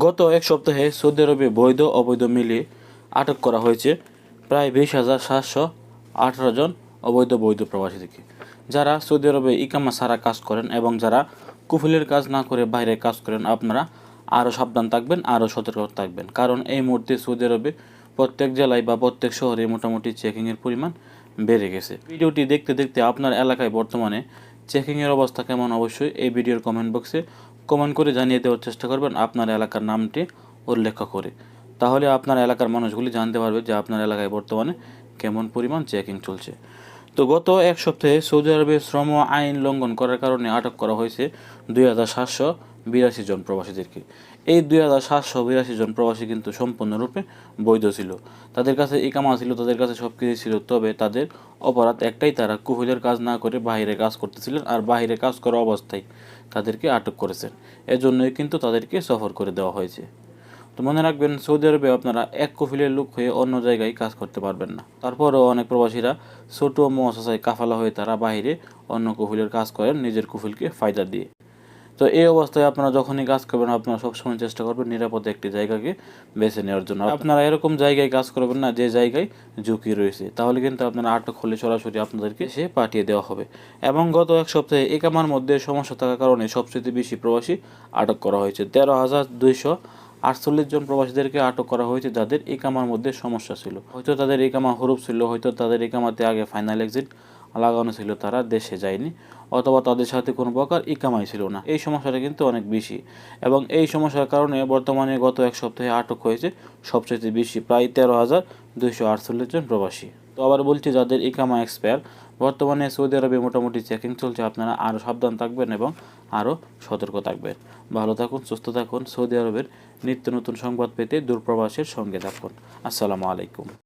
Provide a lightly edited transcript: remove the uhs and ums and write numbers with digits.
গত এক সপ্তাহে সৌদি আরবে বৈধ অবৈধ মিলিয়ে আটক করা হয়েছে প্রায় 20,718 জন অবৈধ বৈধ প্রবাসীকে, যারা সৌদি আরবে ইকামা ছাড়া কাজ করেন এবং যারা কুফিলের কাজ না করে বাইরে কাজ করেন। আপনারা আরও সাবধান থাকবেন, আরও সতর্ক থাকবেন, কারণ এই মুহূর্তে সৌদি আরবে প্রত্যেক জেলায় বা প্রত্যেক শহরে মোটামুটি চেকিংয়ের পরিমাণ বেড়ে গেছে। ভিডিওটি দেখতে দেখতে আপনার এলাকায় বর্তমানে চেকিংয়ের অবস্থা কেমন অবশ্যই এই ভিডিওর কমেন্ট বক্সে কমেন্ট করে জানিয়ে দেওয়ার চেষ্টা করবেন, আপনার এলাকার নামটি উল্লেখ করে। তাহলে আপনার এলাকার মানুষগুলি জানতে পারবে যে আপনার এলাকায় বর্তমানে কেমন পরিমাণ চেকিং চলছে। তো গত এক সপ্তাহে সৌদি আরবে শ্রম আইন লঙ্ঘন করার কারণে আটক করা হয়েছে 2,782 জন প্রবাসীদেরকে। এই 2,782 জন প্রবাসী কিন্তু সম্পূর্ণরূপে বৈধ ছিল, তাদের কাছে ইকামা ছিল, তাদের কাছে সব কিছু ছিল। তবে তাদের অপরাধ একটাই, তারা কুফিলের কাজ না করে বাইরে কাজ করতেছিলেন, আর বাইরে কাজ করা অবস্থায় তাদেরকে আটক করেছেন। এজন্যই কিন্তু তাদেরকে সফর করে দেওয়া হয়েছে। তো মনে রাখবেন, সৌদি আরবে আপনারা এক কফিলের লোক হয়ে অন্য জায়গায় কাজ করতে পারবেন না। তারপরও অনেক প্রবাসীরা ছোট মুআসাসায় কাফালা হয়ে তারা বাইরে অন্য কফিলের কাজ করেন নিজের কফিলকে ফায়দা দিয়ে। তো এই অবস্থায় আপনারা যখনই কাজ করবেন, আপনারা সবসময় চেষ্টা করবেন নিরাপদে একটি জায়গাকে বেছে নেওয়ার জন্য। আপনারা এরকম জায়গায় কাজ করবেন না যে জায়গায় ঝুঁকি রয়েছে, তাহলে কিন্তু আপনারা আটক হলে সরাসরি আপনাদেরকে সে পাঠিয়ে দেওয়া হবে। এবং গত এক সপ্তাহে একামার মধ্যে সমস্যা থাকার কারণে সবচেয়ে বেশি প্রবাসী আটক করা হয়েছে। 13,248 জন প্রবাসীদেরকে আটক করা হয়েছে, যাদের ইকামার মধ্যে সমস্যা ছিল। হয়তো তাদের ইকামা হুরুপ ছিল, হয়তো তাদের ইকামাতে আগে ফাইনাল এক্সিট লাগানো ছিল, তারা দেশে যায়নি, অথবা তাদের সাথে কোনো প্রকার ইকামাই ছিল না। এই সমস্যাটা কিন্তু অনেক বেশি, এবং এই সমস্যার কারণে বর্তমানে গত এক সপ্তাহে আটক হয়েছে সবচেয়ে বেশি, প্রায় 13,248 জন প্রবাসী। তো আবার বলছি, যাদের ইকামা এক্সপায়ার, বর্তমানে সৌদি আরবে মোটামুটি চেকিং চলছে। আপনারা আরও সাবধান থাকবেন এবং আরও সতর্ক থাকবেন। ভালো থাকুন, সুস্থ থাকুন। সৌদি আরবের নিত্য নতুন সংবাদ পেতে দূরপ্রবাসের সঙ্গে থাকুন। আসসালামু আলাইকুম।